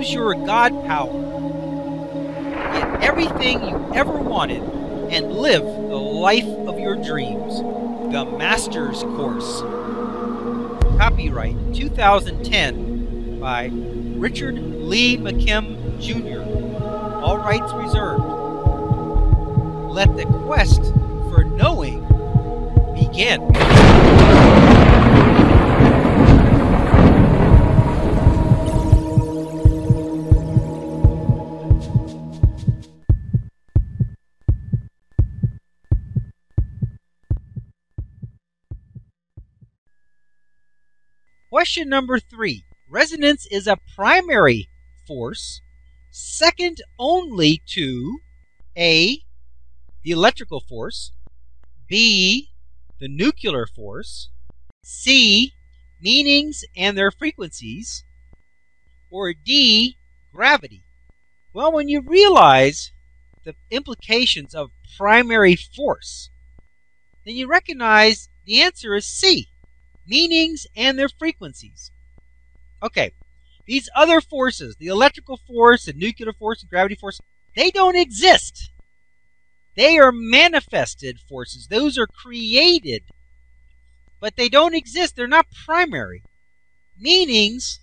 Use your God power. Get everything you ever wanted and live the life of your dreams. The Master's Course. Copyright 2010 by Richard Lee McKim Jr. All rights reserved. Let the quest for knowing begin. Question number 3. Resonance is a primary force, second only to A, the electrical force, B, the nuclear force, C, meanings and their frequencies, or D, gravity. Well, when you realize the implications of primary force, then you recognize the answer is C, meanings and their frequencies. Okay, these other forces, the electrical force, the nuclear force, and gravity force, they don't exist. They are manifested forces. Those are created, but they don't exist. They're not primary. Meanings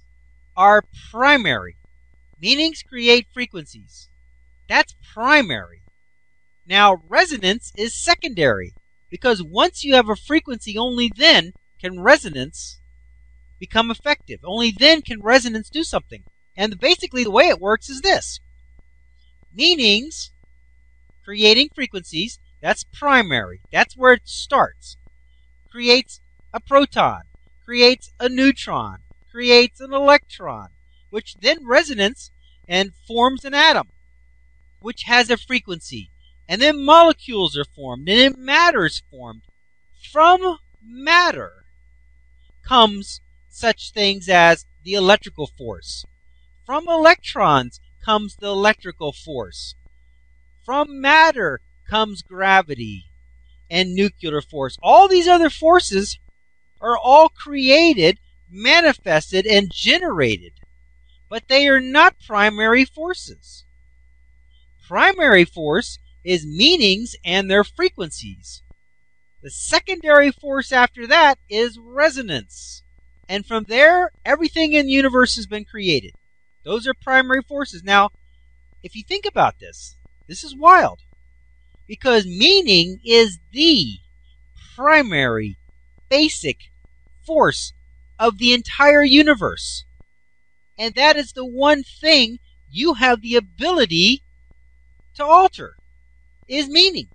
are primary. Meanings create frequencies. That's primary. Now, resonance is secondary, because once you have a frequency, only then can resonance become effective. Only then can resonance do something. And basically the way it works is this. Meanings, creating frequencies, that's primary. That's where it starts. Creates a proton, creates a neutron, creates an electron, which then resonance and forms an atom, which has a frequency. And then molecules are formed, and then matter is formed. From matter comes such things as the electrical force. From electrons comes the electrical force. From matter comes gravity and nuclear force. All these other forces are all created, manifested, and generated, but they are not primary forces. Primary force is meanings and their frequencies. The secondary force after that is resonance. And from there, everything in the universe has been created. Those are primary forces. Now, if you think about this, this is wild. Because meaning is the primary, basic force of the entire universe. And that is the one thing you have the ability to alter, is meaning.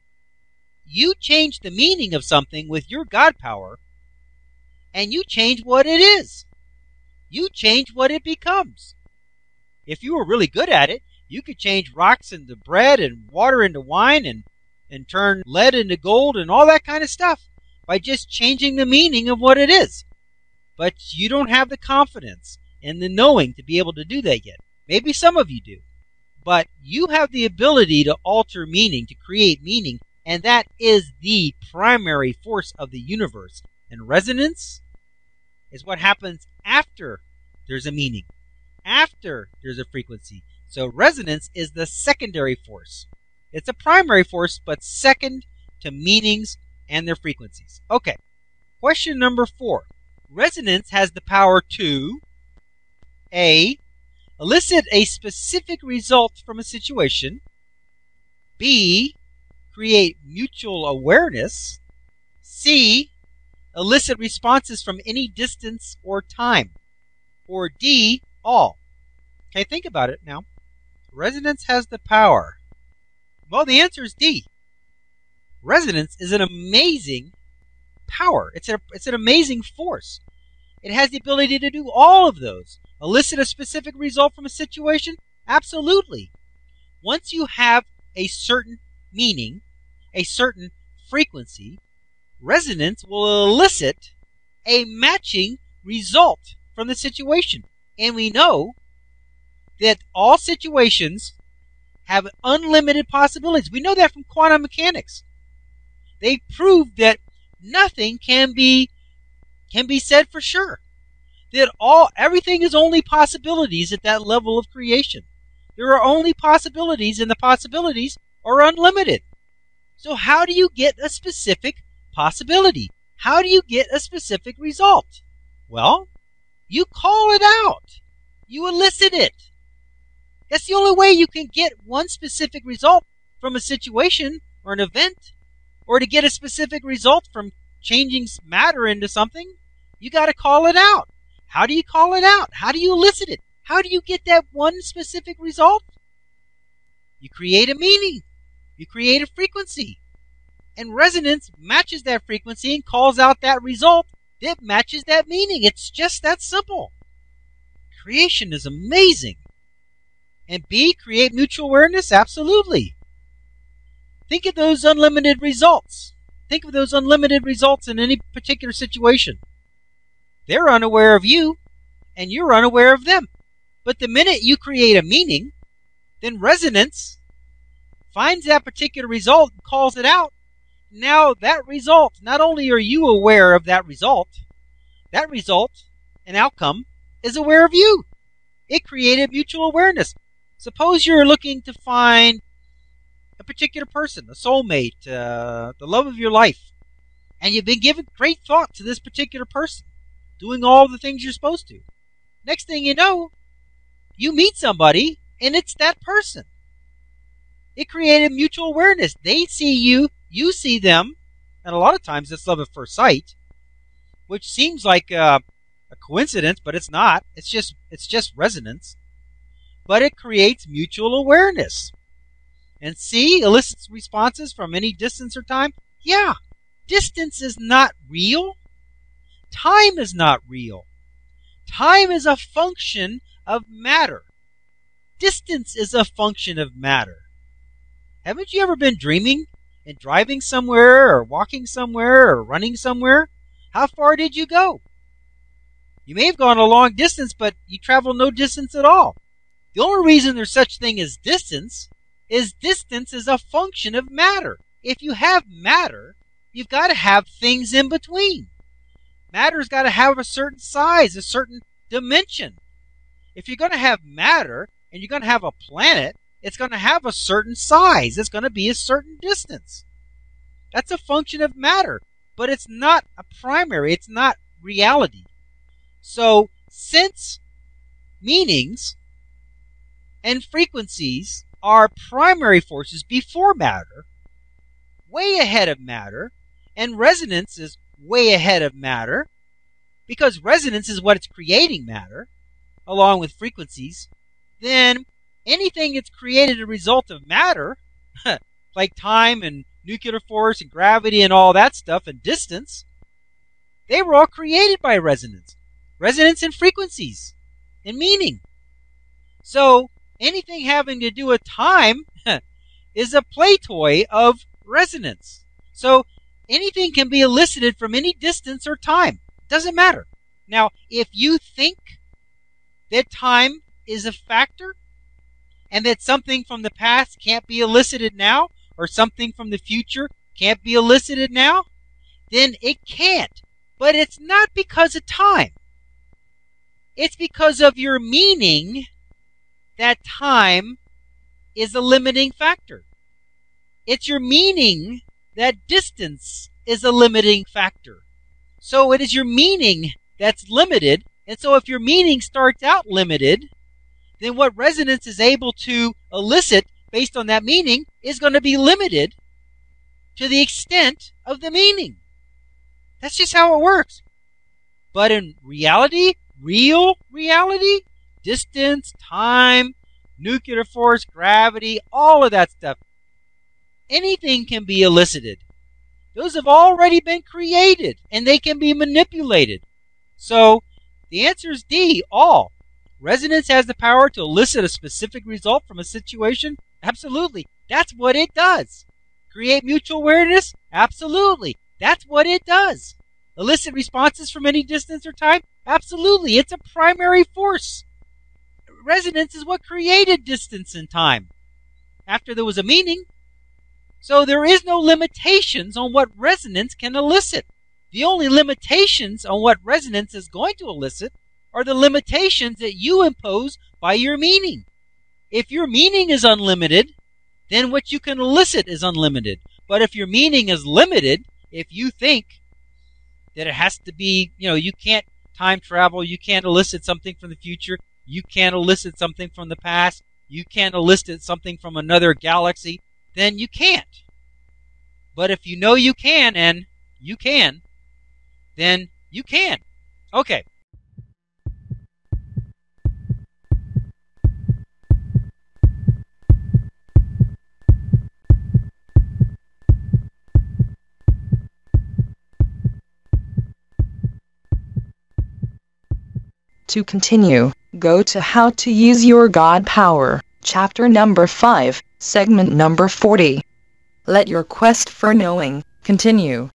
You change the meaning of something with your God power, and you change what it is. You change what it becomes. If you were really good at it, you could change rocks into bread and water into wine and turn lead into gold and all that kind of stuff by just changing the meaning of what it is. But you don't have the confidence and the knowing to be able to do that yet. Maybe some of you do. But you have the ability to alter meaning, to create meaning, and that is the primary force of the universe. And resonance is what happens after there's a meaning, after there's a frequency. So resonance is the secondary force. It's a primary force, but second to meanings and their frequencies. Okay, question number 4. Resonance has the power to A, elicit a specific result from a situation, B, create mutual awareness, C, elicit responses from any distance or time, or D, all. Okay, think about it now. Resonance has the power. Well, the answer is D. Resonance is an amazing power. It's an amazing force. It has the ability to do all of those. Elicit a specific result from a situation? Absolutely. Once you have a certain meaning, a certain frequency, resonance will elicit a matching result from the situation. And we know that all situations have unlimited possibilities. We know that from quantum mechanics. They proved that nothing can be said for sure. that everything is only possibilities at that level of creation. There are only possibilities, and the possibilities are unlimited. So how do you get a specific possibility? How do you get a specific result? Well, you call it out. You elicit it. That's the only way you can get one specific result from a situation or an event, or to get a specific result from changing matter into something. You got to call it out. How do you call it out? How do you elicit it? How do you get that one specific result? You create a meaning. You create a frequency. And resonance matches that frequency and calls out that result that matches that meaning. It's just that simple. Creation is amazing. And B, create mutual awareness? Absolutely. Think of those unlimited results. Think of those unlimited results in any particular situation. They're unaware of you, and you're unaware of them. But the minute you create a meaning, then resonance finds that particular result and calls it out. Now that result, not only are you aware of that result and outcome is aware of you. It created mutual awareness. Suppose you're looking to find a particular person, a soulmate, the love of your life, and you've been giving great thought to this particular person, doing all the things you're supposed to. Next thing you know, you meet somebody, and it's that person. It created mutual awareness. They see you, you see them, and a lot of times it's love at first sight, which seems like a coincidence, but it's not. It's just resonance. But it creates mutual awareness. And C, elicits responses from any distance or time. Yeah, distance is not real. Time is not real. Time is a function of matter. Distance is a function of matter. Haven't you ever been dreaming and driving somewhere or walking somewhere or running somewhere? How far did you go? You may have gone a long distance, but you traveled no distance at all. The only reason there's such thing as distance is a function of matter. If you have matter, you've got to have things in between. Matter's got to have a certain size, a certain dimension. If you're going to have matter and you're going to have a planet, it's going to have a certain size. It's going to be a certain distance. That's a function of matter, but it's not a primary. It's not reality. So, since meanings and frequencies are primary forces before matter, way ahead of matter, and resonance is way ahead of matter, because resonance is what it's creating matter, along with frequencies, then anything that's created a result of matter, like time and nuclear force and gravity and all that stuff and distance, they were all created by resonance. Resonance and frequencies and meaning. So anything having to do with time is a play toy of resonance. So anything can be elicited from any distance or time. Doesn't matter. Now, if you think that time is a factor and that something from the past can't be elicited now, or something from the future can't be elicited now, then it can't. But it's not because of time. It's because of your meaning that time is a limiting factor. It's your meaning that distance is a limiting factor. So it is your meaning that's limited. And so if your meaning starts out limited, then what resonance is able to elicit based on that meaning is going to be limited to the extent of the meaning. That's just how it works. But in reality, real reality, distance, time, nuclear force, gravity, all of that stuff, anything can be elicited. Those have already been created, and they can be manipulated. So the answer is D, all. Resonance has the power to elicit a specific result from a situation? Absolutely. That's what it does. Create mutual awareness? Absolutely. That's what it does. Elicit responses from any distance or time? Absolutely. It's a primary force. Resonance is what created distance and time after there was a meaning. So there is no limitations on what resonance can elicit. The only limitations on what resonance is going to elicit are the limitations that you impose by your meaning. If your meaning is unlimited, then what you can elicit is unlimited. But if your meaning is limited, if you think that it has to be, you can't time travel, you can't elicit something from the future, you can't elicit something from the past, you can't elicit something from another galaxy, then you can't. But if you know you can, and you can, then you can. Okay. To continue, go to How to Use Your God Power, chapter number 5, segment number 40. Let your quest for knowing continue.